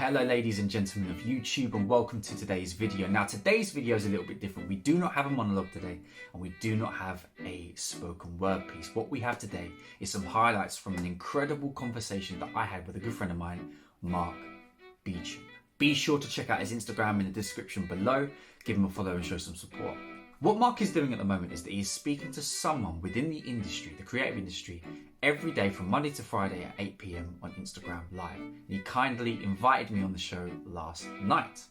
Hello ladies and gentlemen of YouTube, and welcome to today's video. Now today's video is a little bit different. We do not have a monologue today, and we do not have a spoken word piece. What we have today is some highlights from an incredible conversation that I had with a good friend of mine, Mark Beauchamp. Be sure to check out his Instagram in the description below. Give him a follow and show some support. What Mark is doing at the moment is that he is speaking to someone within the industry, the creative industry, every day from Monday to Friday at 8 PM on Instagram Live. And he kindly invited me on the show last night.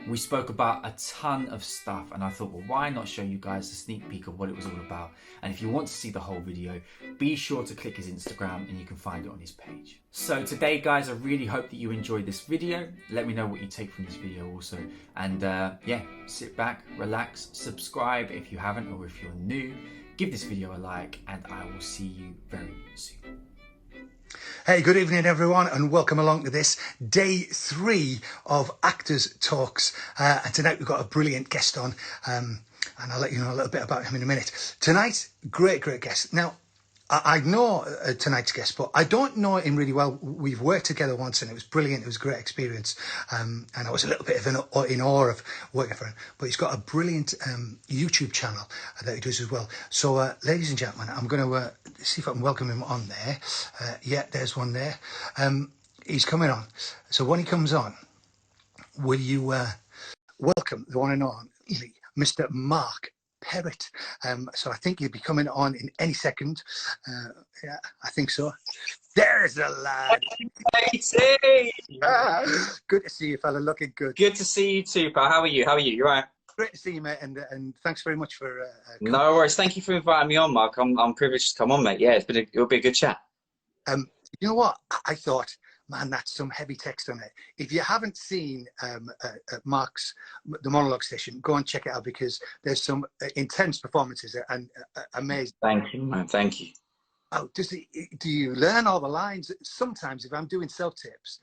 We spoke about a ton of stuff, and I thought, well, why not show you guys a sneak peek of what it was all about? And if you want to see the whole video, be sure to click his Instagram and you can find it on his page. So today, guys, I really hope that you enjoyed this video. Let me know what you take from this video also. And yeah, sit back, relax, subscribe if you haven't, or if you're new, give this video a like, and I will see you very soon. Hey, good evening everyone, and welcome along to this day 3 of Actors Talks. And tonight we've got a brilliant guest on, and I'll let you know a little bit about him in a minute. Tonight, great guest. Now, I know tonight's guest, but I don't know him really well. We've worked together once and it was brilliant. It was a great experience. And I was a little bit in awe of working for him. But he's got a brilliant YouTube channel that he does as well. So, ladies and gentlemen, I'm going to see if I can welcome him on there. Yeah, there's one there. He's coming on. So when he comes on, will you welcome the one and only Mr. Mark Beauchamp. So I think he'll be coming on in any second. Yeah, I think so. There's the lad. Good to see you, fella. Looking good. Good to see you too, pal. How are you? You right? Great to see you, mate. And thanks very much for. No worries. Thank you for inviting me on, Mark. I'm privileged to come on, mate. Yeah, it'll be a good chat. You know what? I thought, man, that's some heavy text on it. If you haven't seen Mark's the Monologue session, go and check it out, because there's some intense performances and amazing. Thank you, man. Thank you. Oh, do you learn all the lines? Sometimes, if I'm doing self tapes,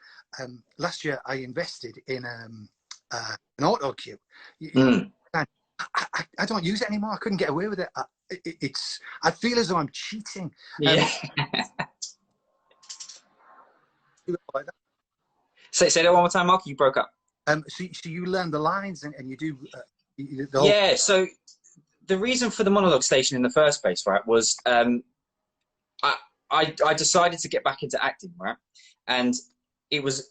last year I invested in an auto cue. I don't use it anymore. I couldn't get away with it. I feel as though I'm cheating. Yeah. Like that. Say that one more time, Mark. You broke up. So you learn the lines and you do. Yeah. So the reason for the Monologue station in the first place, right, was I decided to get back into acting, right, and it was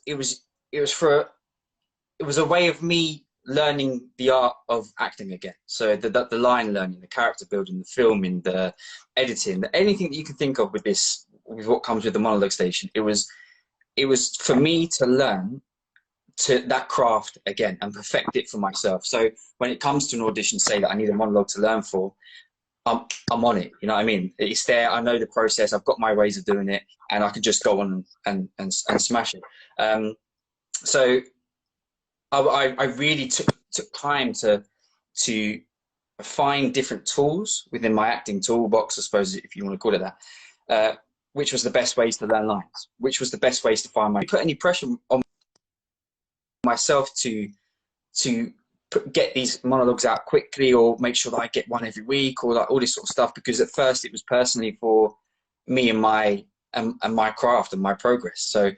a way of me learning the art of acting again. So the line learning, the character building, the filming, the editing, anything that you can think of with what comes with the Monologue station. It was for me to learn that craft again and perfect it for myself. So when it comes to an audition, say that I need a monologue to learn for, I'm on it. You know what I mean? It's there. I know the process. I've got my ways of doing it, and I can just go on and smash it. So I really took time to find different tools within my acting toolbox, I suppose, if you want to call it that. Which was the best ways to learn lines, which was the best ways to find put any pressure on myself to get these monologues out quickly, or make sure that I get one every week, or like all this sort of stuff, because at first it was personally for me and my craft and my progress. So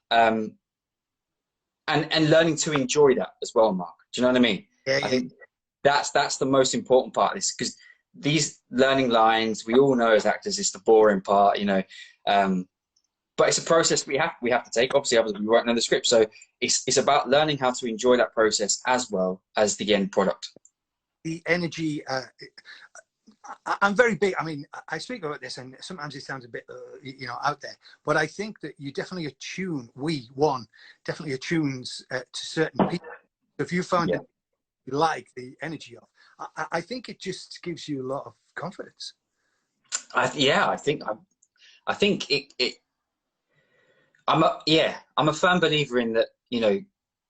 and learning to enjoy that as well, Mark. Do you know what I mean? Yeah. I think that's the most important part of this, because these learning lines, we all know as actors, it's the boring part, you know. But it's a process we have to take. Obviously, otherwise we won't know the script. So it's about learning how to enjoy that process as well as the end product. The energy. I'm very big. I mean, I speak about this, and sometimes it sounds a bit, out there. But I think that you definitely attune. Definitely attunes to certain people. If you found that you like the energy of, I think it just gives you a lot of confidence. I think I'm a firm believer in that. You know,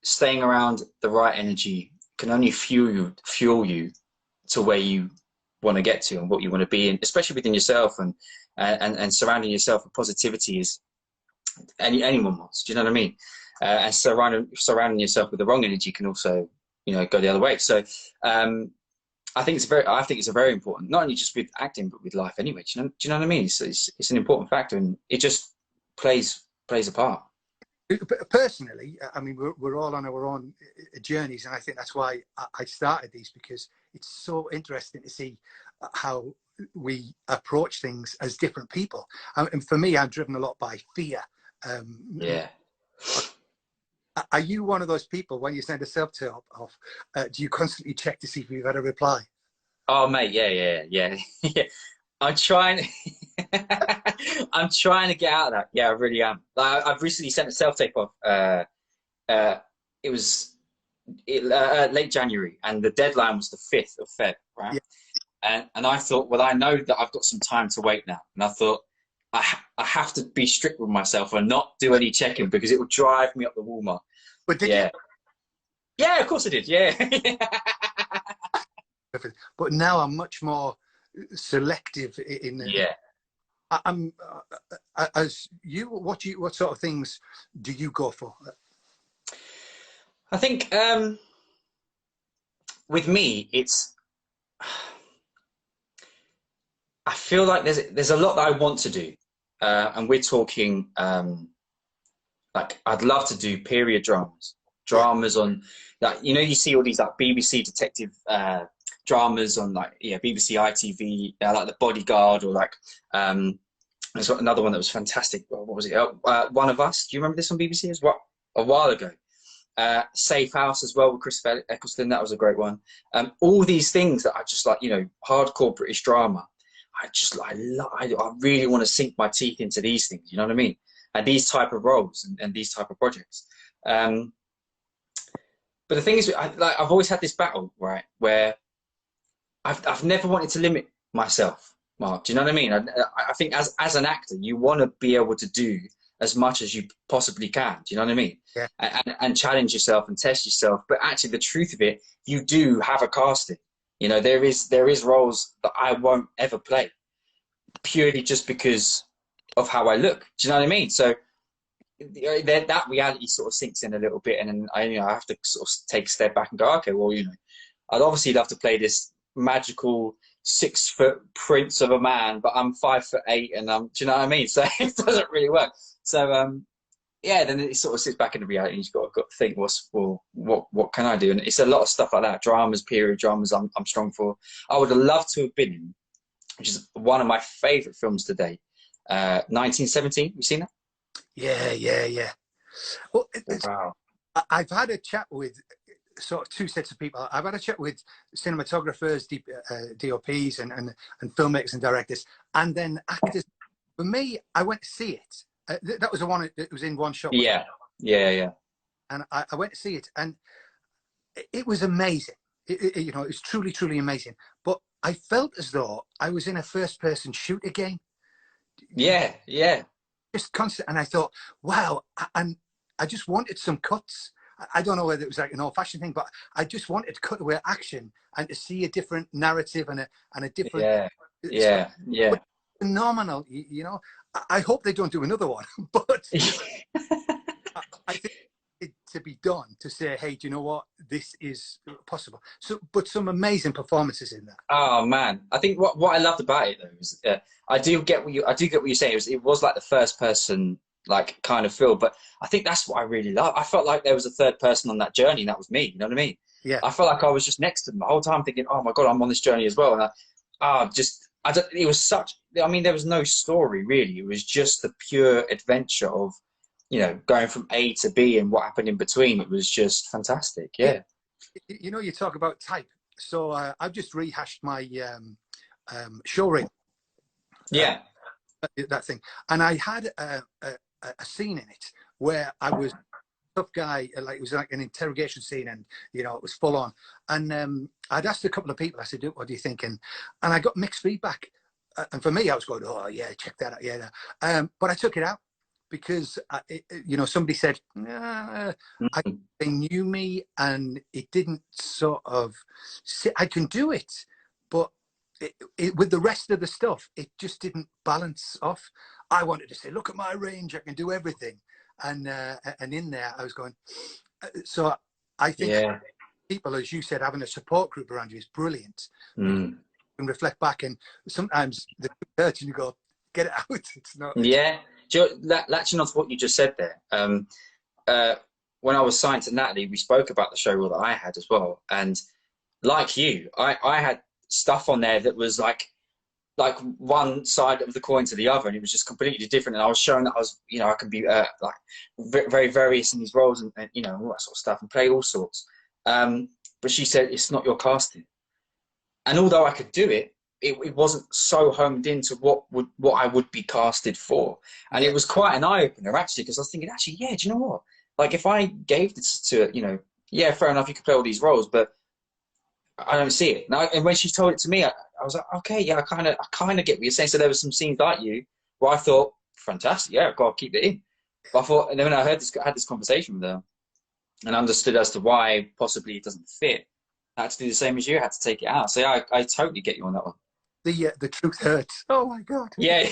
staying around the right energy can only fuel you to where you want to get to and what you want to be in, especially within yourself, and surrounding yourself with positivity is anyone wants. Do you know what I mean? And surrounding yourself with the wrong energy can also, go the other way. So I think it's a very important, not only just with acting, but with life anyway. Do you know what I mean? It's an important factor, and it just plays a part. Personally, I mean, we're all on our own journeys, and I think that's why I started these, because it's so interesting to see how we approach things as different people. And for me, I'm driven a lot by fear. Yeah. Are you one of those people, when you send a self-tape off, do you constantly check to see if you've had a reply? Oh, mate, yeah. Yeah. I'm trying. I'm trying to get out of that. Yeah, I really am. Like, I've recently sent a self-tape off. It was late January, and the deadline was the 5th of Feb, right? Yeah. And I thought, well, I know that I've got some time to wait now, and I thought I have to be strict with myself and not do any checking, because it will drive me up the wall, Mark. But did Yeah. you? Yeah, of course I did. Yeah. But now I'm much more selective in the. Yeah. I'm as you. What sort of things do you go for? I think with me, it's. I feel like there's a lot that I want to do, and we're talking like I'd love to do period dramas on, like, you know, you see all these like BBC detective dramas on, like, yeah, BBC ITV, like The Bodyguard, or like there's another one that was fantastic. What was it? One of Us. Do you remember this on BBC as well? A while ago. Safe House as well with Christopher Eccleston. That was a great one. All these things that I just like, you know, hardcore British drama. I really want to sink my teeth into these things. You know what I mean? And these type of roles and these type of projects. But the thing is, I've always had this battle, right, where I've never wanted to limit myself, Mark. Do you know what I mean? I think as an actor, you want to be able to do as much as you possibly can. Do you know what I mean? Yeah. And challenge yourself and test yourself. But actually, the truth of it, you do have a casting. You know, there is roles that I won't ever play, purely just because of how I look. Do you know what I mean? So that reality sort of sinks in a little bit, and then I have to sort of take a step back and go, okay, well, you know, I'd obviously love to play this magical 6-foot prince of a man, but I'm 5'8", and do you know what I mean? So it doesn't really work. So yeah, then it sort of sits back into reality. You've got to think, what can I do? And it's a lot of stuff like that. Dramas, period dramas, I'm strong for. I would have loved to have been in, which is one of my favourite films today, 1917. You seen that? Yeah. Well, Wow. I've had a chat with sort of two sets of people. I've had a chat with cinematographers, DOPs, and filmmakers and directors, and then actors. For me, I went to see it. That was the one that was in one shot. Yeah. And I went to see it, and it was amazing. You know, it was truly, truly amazing. But I felt as though I was in a first-person shoot again. Yeah. Just constant, and I thought, wow, and I just wanted some cuts. I don't know whether it was like an old-fashioned thing, but I just wanted cutaway action and to see a different narrative and a different. Yeah. Phenomenal, you know. I hope they don't do another one, but I think it to be done to say, hey, do you know what? This is possible. So, but some amazing performances in that. Oh man, I think what I loved about it though is I do get what you're saying. It was like the first person like kind of feel, but I think that's what I really love. I felt like there was a third person on that journey, and that was me. You know what I mean? Yeah. I felt like I was just next to them the whole time, thinking, oh my god, I'm on this journey as well. And it was such. I mean, there was no story really. It was just the pure adventure of, you know, going from A to B and what happened in between. It was just fantastic. Yeah. You know, you talk about type. So I've just rehashed my show reel. Yeah. That thing, and I had a scene in it where I was a tough guy, like it was like an interrogation scene, and you know it was full on. And I'd asked a couple of people. I said, "What do you think?" And I got mixed feedback. And for me, I was going, "Oh yeah, check that out, yeah." But I took it out because you know, somebody said they knew me, and it didn't sort of. I can do it, but. With the rest of the stuff, it just didn't balance off. I wanted to say, look at my range, I can do everything. And in there, I was going, so I think people, as you said, having a support group around you is brilliant. You can reflect back, and sometimes the hurts and you go, get it out. It's not. Yeah. Latching on to what you just said there, when I was signed to Natalie, we spoke about the show reel that I had as well. And like you, I had stuff on there that was like one side of the coin to the other, and it was just completely different. And I was showing that I was, you know, I can be like very various in these roles, and you know, all that sort of stuff, and play all sorts. But she said it's not your casting. And although I could do it, it wasn't so homed into what I would be casted for. And it was quite an eye opener actually, because I was thinking, actually, yeah, do you know what? Like if I gave this to, you know, yeah, fair enough, you could play all these roles, but I don't see it. And when she told it to me, I was like, okay, yeah, I kind of get what you're saying. So there were some scenes like you where I thought, fantastic, yeah, I've got to keep it in. But I thought, and then when I had this conversation with her and understood as to why possibly it doesn't fit, I had to do the same as you, I had to take it out. So yeah, I totally get you on that one. The truth hurts. Oh my God. Yeah,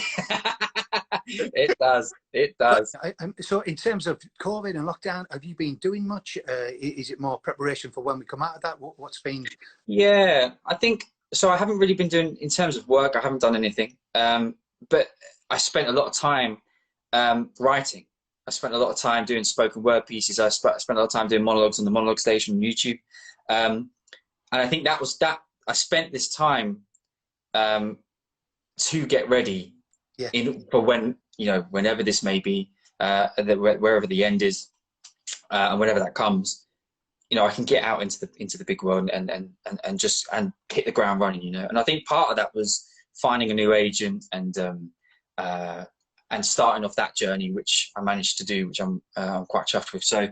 it does. It does. So in terms of COVID and lockdown, have you been doing much? Is it more preparation for when we come out of that? What's been? Yeah, I think so. I haven't really been doing, in terms of work, I haven't done anything. But I spent a lot of time writing. I spent a lot of time doing spoken word pieces. I spent a lot of time doing monologues on the Monologue station on YouTube. And I think that was that. I spent this time to get ready for when, you know, whenever this may be, wherever the end is, and whenever that comes, you know, I can get out into the big world and just hit the ground running, you know. And I think part of that was finding a new agent and starting off that journey, which I managed to do, which I'm quite chuffed with. So,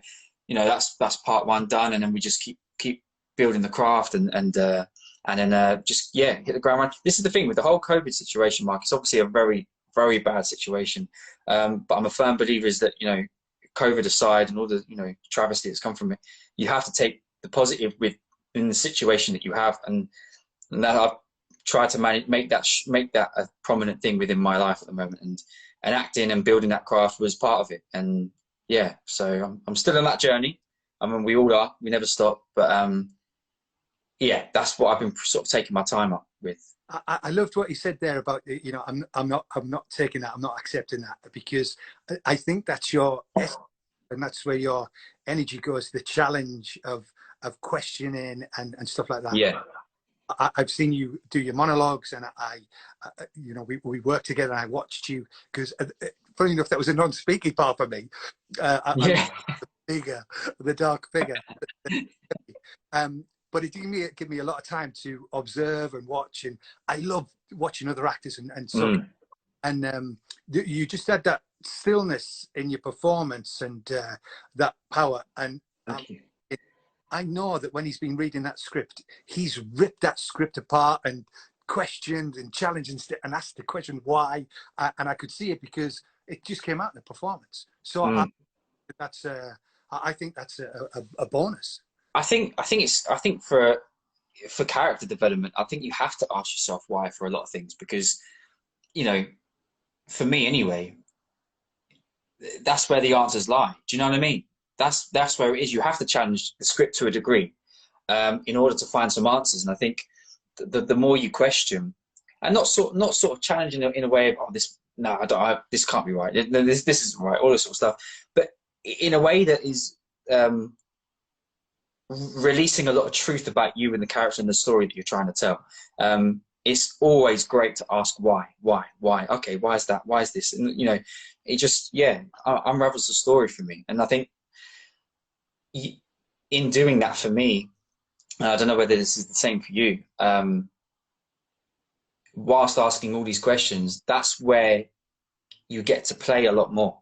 you know, that's part one done, and then we just keep building the craft and then just hit the ground running. This is the thing with the whole COVID situation, Mark. It's obviously a very, very bad situation, but I'm a firm believer is that, you know, COVID aside and all the, you know, travesty that's come from it, you have to take the positive in the situation that you have, and that I've tried to make that a prominent thing within my life at the moment, and acting and building that craft was part of it. And yeah, so I'm still on that journey. I mean, we all are. We never stop, but yeah, that's what I've been sort of taking my time up with. I loved what you said there about, you know, I'm not taking that, I'm not accepting that, because I think that's your essence, and that's where your energy goes, the challenge of questioning and stuff like that. Yeah. I've seen you do your monologues, and you know, we worked together, and I watched you, because funny enough, that was a non-speaking part for me. I'm the dark figure. But it did give me a lot of time to observe and watch, and I love watching other actors and so. And you just had that stillness in your performance and that power. And I know that when he's been reading that script, he's ripped that script apart and questioned and challenged and asked the question why. And I could see it because it just came out in the performance. So I think that's a bonus. I think for character development, I think you have to ask yourself why for a lot of things, because, you know, for me anyway, that's where the answers lie. Do you know what I mean? That's where it is. You have to challenge the script to a degree in order to find some answers. And I think the more you question, and not sort of challenging in a way of, oh, this this can't be right. This isn't right. All this sort of stuff, but in a way that is releasing a lot of truth about you and the character and the story that you're trying to tell. It's always great to ask why. Okay, why is that? Why is this? And, you know, it just, unravels the story for me. And I think in doing that for me, I don't know whether this is the same for you, whilst asking all these questions, that's where you get to play a lot more.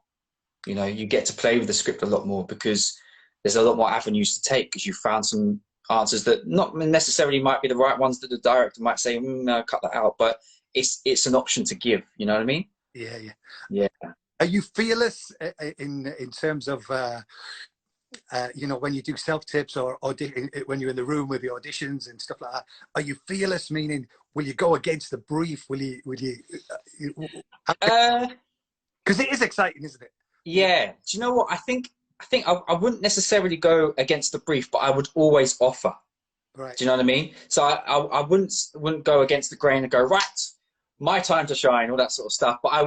You know, you get to play with the script a lot more, because there's a lot more avenues to take, because you found some answers that not necessarily might be the right ones, that the director might say, no, cut that out, but it's an option to give. You know what I mean? Yeah. Are you fearless in terms of you know, when you do self-tips or when you're in the room with the auditions and stuff like that? Are you fearless, meaning will you go against the brief? Will you because it is exciting, isn't it? Yeah. Do you know what? I think I wouldn't necessarily go against the brief, but I would always offer. Right. Do you know what I mean? So I wouldn't go against the grain and go, right, my time to shine, all that sort of stuff. But I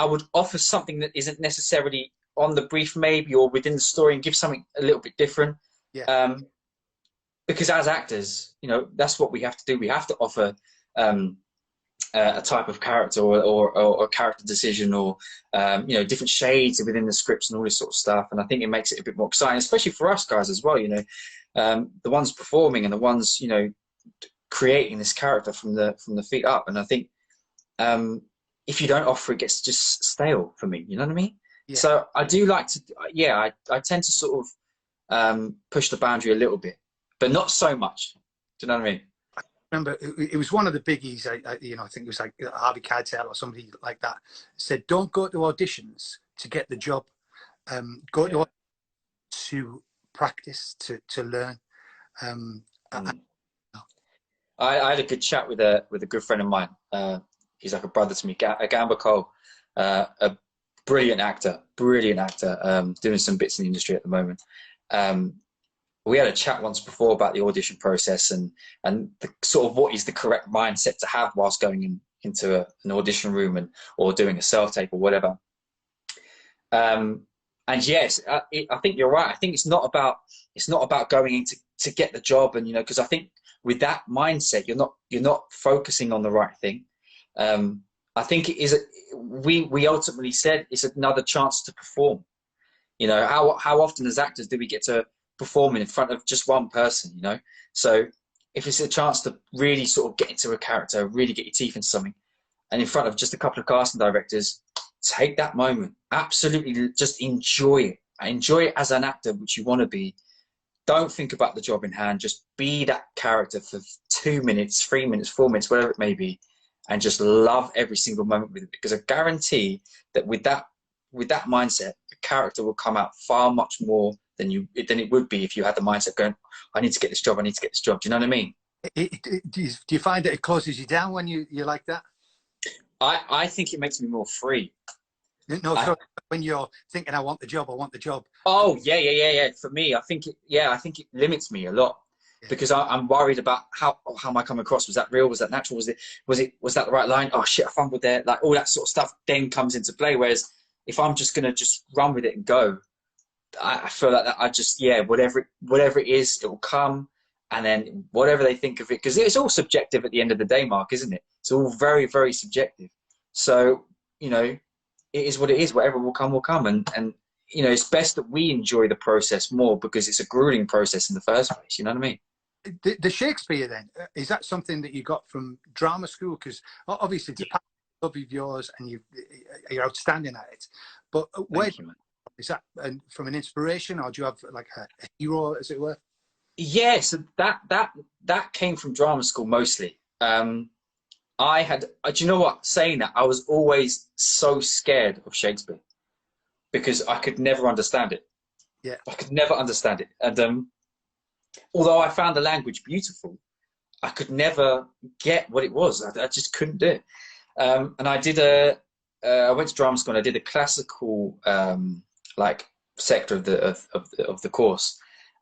would offer something that isn't necessarily on the brief maybe, or within the story, and give something a little bit different. Yeah. Because as actors, you know, that's what we have to do. We have to offer a type of character, or a character decision, or you know, different shades within the scripts and all this sort of stuff. And I think it makes it a bit more exciting, especially for us guys as well. You know, the ones performing and the ones, you know, creating this character from the feet up. And I think if you don't offer, it gets just stale for me. You know what I mean? Yeah. So I do like to, yeah, I tend to sort of push the boundary a little bit, but not so much. Do you know what I mean? Remember, it was one of the biggies. You know, I think it was like Harvey Keitel or somebody like that said, "Don't go to auditions to get the job. Go to auditions to practice, to learn." I had a good chat with a good friend of mine. He's like a brother to me, Gamba Cole, a brilliant actor, doing some bits in the industry at the moment. We had a chat once before about the audition process and the sort of what is the correct mindset to have whilst going into an audition room or doing a self-tape or whatever. And yes, I think you're right. I think it's not about going in to get the job, and you know, because I think with that mindset, you're not focusing on the right thing. I think it is. We ultimately said it's another chance to perform. You know, how often as actors do we get to perform in front of just one person? You know, so if it's a chance to really sort of get into a character, really get your teeth into something, and in front of just a couple of casting directors, take that moment. Absolutely, just enjoy it. Enjoy it as an actor, which you want to be. Don't think about the job in hand. Just be that character for 2 minutes, 3 minutes, 4 minutes, whatever it may be, and just love every single moment with it. Because I guarantee that with that mindset, the character will come out far much more than it would be if you had the mindset going, I need to get this job, I need to get this job. Do you know what I mean? Do you find that it closes you down when you're like that? I think it makes me more free. No, so when you're thinking, I want the job. Oh yeah. For me, I think it limits me a lot, because I'm worried about how am I coming across? Was that real? Was that natural? Was that the right line? Oh shit, I fumbled there. Like all that sort of stuff then comes into play. Whereas if I'm just gonna just run with it and go, I feel like that I just whatever it is, it will come, and then whatever they think of it, because it's all subjective at the end of the day, Mark, isn't it? It's all very, very subjective. So you know, it is what it is. Whatever will come, and you know, it's best that we enjoy the process more, because it's a grueling process in the first place. You know what I mean? The Shakespeare, then, is that something that you got from drama school? Because obviously it's a passion of yours, and you're outstanding at it. But where is that from an inspiration, or do you have like a hero, as it were? Yeah, so that came from drama school mostly. I had, do you know what? Saying that, I was always so scared of Shakespeare because I could never understand it. Yeah, I could never understand it, and although I found the language beautiful, I could never get what it was. I just couldn't do it. And I did I went to drama school and I did a classical like sector of the course,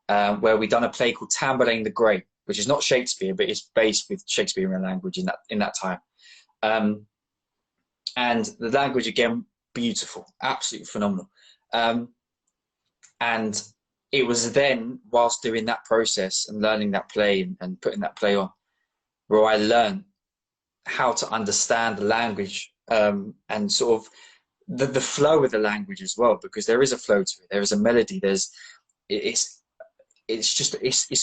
where we done a play called Tamburlaine the Great, which is not Shakespeare, but it's based with Shakespearean language in that time. And the language, again, beautiful, absolutely phenomenal. And it was then, whilst doing that process and learning that play and putting that play on, where I learned how to understand the language, and sort of the flow of the language as well, because there is a flow to it. There is a melody. It's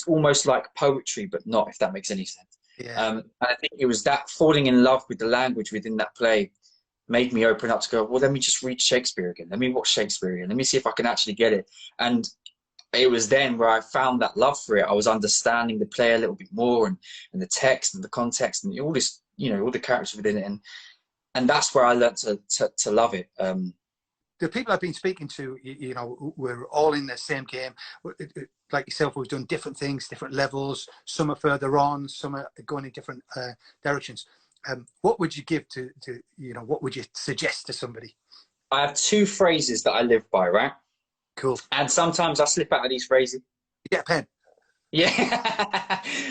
almost like poetry, but not, if that makes any sense. Yeah. And I think it was that falling in love with the language within that play made me open up to go, well, let me just read Shakespeare again. Let me watch Shakespeare again. Let me see if I can actually get it. And it was then where I found that love for it. I was understanding the play a little bit more, and the text and the context and all this, you know, all the characters within it. And that's where I learned to love it. The people I've been speaking to, you know, we're all in the same game. Like yourself, we've done different things, different levels. Some are further on, some are going in different directions. What would you give to, you know, what would you suggest to somebody? I have two phrases that I live by, right? Cool. And sometimes I slip out of these phrases. You get a pen. Yeah.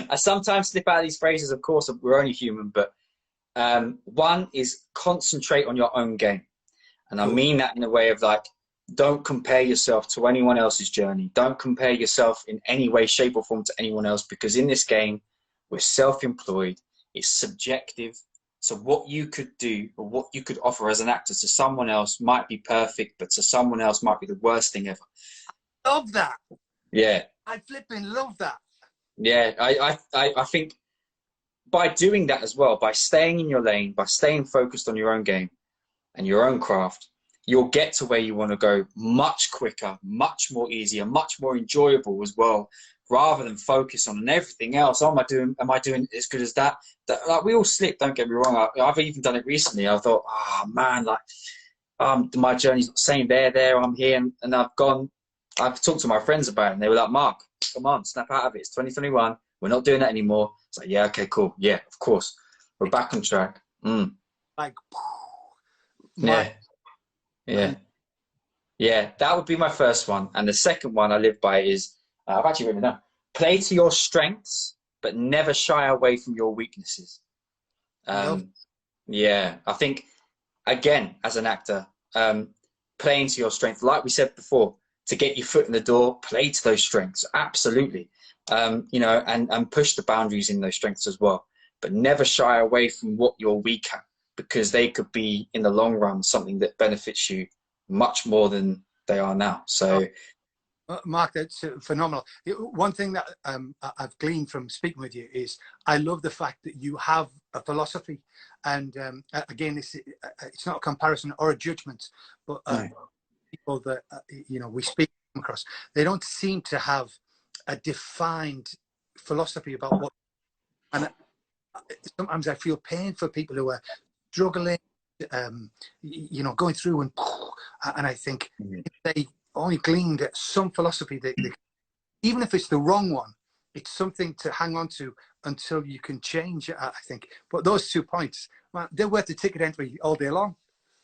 I sometimes slip out of these phrases, of course, we're only human, but one is concentrate on your own game. And I mean that in a way of like, don't compare yourself to anyone else's journey. Don't compare yourself in any way, shape, or form to anyone else, because in this game, we're self-employed. It's subjective. So what you could do or what you could offer as an actor to someone else might be perfect, but to someone else might be the worst thing ever. Love that. Yeah. I flipping love that. Yeah. I think by doing that as well, by staying in your lane, by staying focused on your own game and your own craft, you'll get to where you want to go much quicker, much more easier, much more enjoyable as well, rather than focus on everything else. Oh, am I doing as good as that? Like, we all slip, don't get me wrong. I've even done it recently. I thought, oh man, like my journey's not the same. There, I'm here, and I've talked to my friends about it, and they were like, Mark, come on, snap out of it. It's 2021. We're not doing that anymore. It's like, yeah, okay, cool. Yeah, of course. We're back on track. Like, yeah. Yeah. Yeah, that would be my first one. And the second one I live by is, I've actually written it down, play to your strengths, but never shy away from your weaknesses. Yeah, I think, again, as an actor, playing to your strengths, like we said before, to get your foot in the door, play to those strengths, absolutely. You know, and push the boundaries in those strengths as well. But never shy away from what you're weak at, because they could be, in the long run, something that benefits you much more than they are now. So, Mark, that's phenomenal. One thing that I've gleaned from speaking with you is I love the fact that you have a philosophy. And again, it's not a comparison or a judgment, but people that you know, we speak across, they don't seem to have a defined philosophy about what. And sometimes I feel pain for people who are struggling, you know, going through, and I think if they only gleaned at some philosophy, even if it's the wrong one, it's something to hang on to until you can change it, I think. But those 2 points, man, they're worth the ticket entry all day long.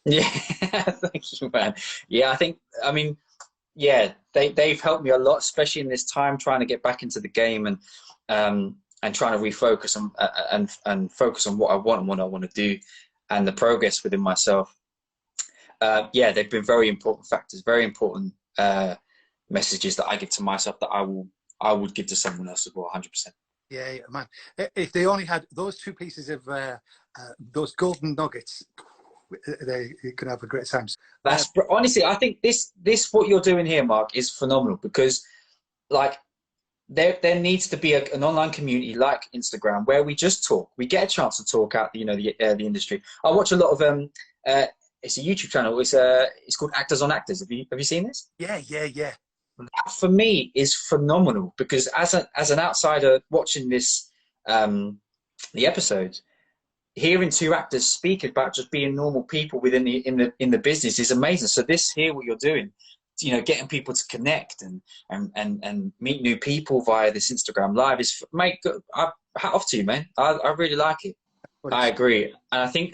yeah, thank you, man. Yeah, I mean, yeah, they've helped me a lot, especially in this time trying to get back into the game and trying to refocus and focus on what I want and what I want to do, and the progress within myself. Yeah, they've been very important factors, very important messages that I give to myself that I would give to someone else as well, 100%. Yeah, man. If they only had those 2 pieces of those golden nuggets, they could have a great time. That's honestly, I think this what you're doing here, Mark, is phenomenal, because like there needs to be an online community like Instagram where we just talk. We get a chance to talk out, you know, the industry. I watch a lot of it's a YouTube channel. It's called Actors on Actors. Have you seen this? Yeah. That for me is phenomenal, because as an outsider watching this, the episodes, hearing 2 actors speak about just being normal people within the business is amazing. So this here, what you're doing, you know, getting people to connect and meet new people via this Instagram live is, mate, hat off to you, man. I really like it. I agree, and I think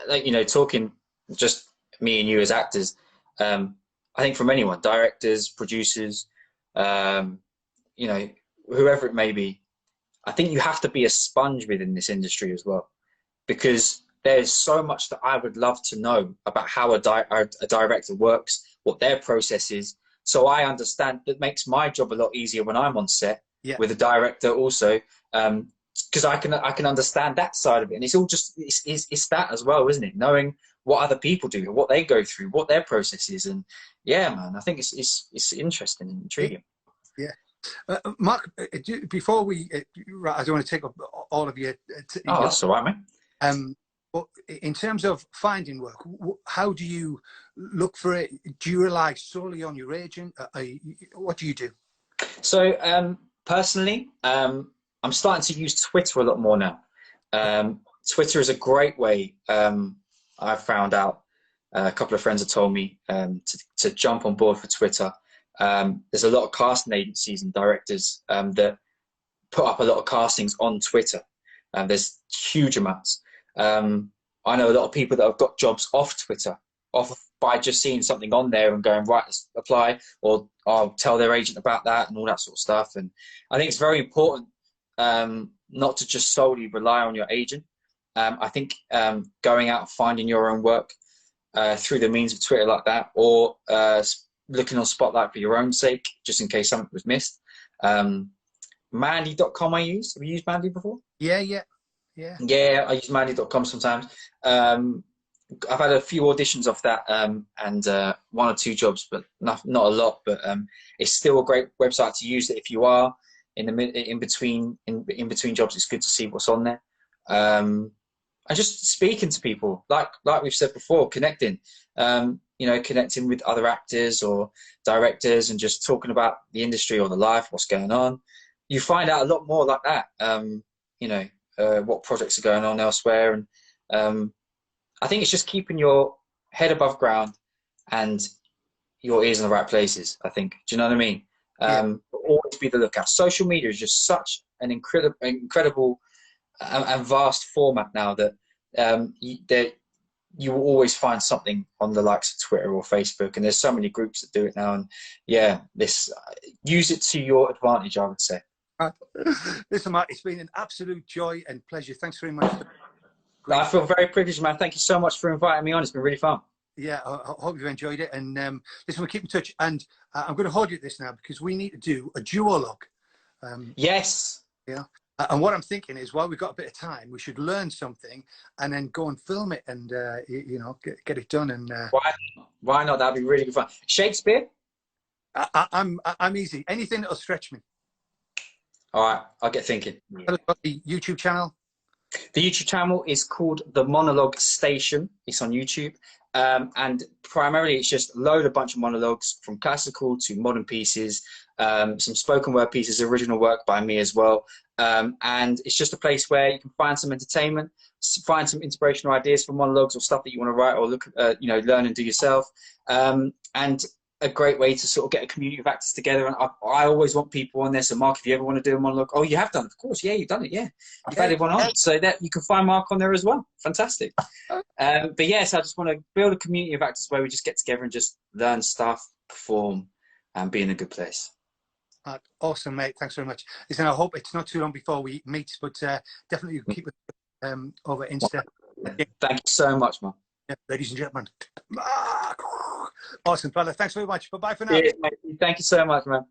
like, you know, talking just me and you as actors, I think from anyone, directors, producers, you know, whoever it may be, I think you have to be a sponge within this industry as well, because there's so much that I would love to know about how a director works, what their process is, so I understand. That makes my job a lot easier when I'm on set with a director also, because I can understand that side of it. And it's all just it's that as well, isn't it? Knowing what other people do, what they go through, what their process is. And yeah, man, I think it's interesting and intriguing. Yeah. Mark, before we, I don't want to take up all of your. That's all right, man. But in terms of finding work, how do you look for it? Do you rely solely on your agent? What do you do? So personally, I'm starting to use Twitter a lot more now. Twitter is a great way. I've found out, a couple of friends have told me to jump on board for Twitter. There's a lot of casting agencies and directors that put up a lot of castings on Twitter. There's huge amounts. I know a lot of people that have got jobs off Twitter, by just seeing something on there and going, right, let's apply, or I'll tell their agent about that and all that sort of stuff. And I think it's very important not to just solely rely on your agent. I think going out and finding your own work, through the means of Twitter like that, or looking on Spotlight for your own sake, just in case something was missed. Mandy.com I use. Have you used Mandy before? Yeah. Yeah, I use Mandy.com sometimes. I've had a few auditions off that, and 1 or 2 jobs, but not a lot. But it's still a great website to use if you are in between jobs. It's good to see what's on there, and just speaking to people, like we've said before, connecting. Connecting with other actors or directors, and just talking about the industry or the life, what's going on. You find out a lot more like that. What projects are going on elsewhere, and I think it's just keeping your head above ground and your ears in the right places, I think. Do you know what I mean? Always be the lookout. Social media is just such an incredible and vast format now that you will always find something on the likes of Twitter or Facebook, and there's so many groups that do it now. And yeah, use it to your advantage, I would say. Listen, Mark, it's been an absolute joy and pleasure. Thanks very much. I feel very privileged, man. Thank you so much for inviting me on. It's been really fun. Yeah, I hope you've enjoyed it. And listen, we'll keep in touch. And I'm going to hold you at this now, because we need to do a duologue. Yes. Yeah. And what I'm thinking is, while we've got a bit of time, we should learn something and then go and film it and, get it done. And why not? That'd be really good fun. Shakespeare? I'm easy. Anything that'll stretch me. All right, I'll get thinking. Tell us about the YouTube channel. The YouTube channel is called The Monologue Station. It's on YouTube. And primarily it's just a bunch of monologues, from classical to modern pieces, some spoken word pieces, original work by me as well. And it's just a place where you can find some entertainment, find some inspirational ideas for monologues or stuff that you want to write or look, learn and do yourself. And a great way to sort of get a community of actors together. And I always want people on there. So Mark, if you ever want to do a monologue, oh, you have done, of course. Yeah, you've done it. Yeah, you've had everyone on, so that you can find Mark on there as well. Fantastic. But yes, I just want to build a community of actors where we just get together and just learn stuff, perform, and be in a good place. Awesome, mate. Thanks very much. Listen, I hope it's not too long before we meet, but definitely you can keep it over Insta. Thank you so much, man. Yeah, ladies and gentlemen. Awesome, fella. Thanks very much. Bye-bye for now. Cheers, mate. Thank you so much, man.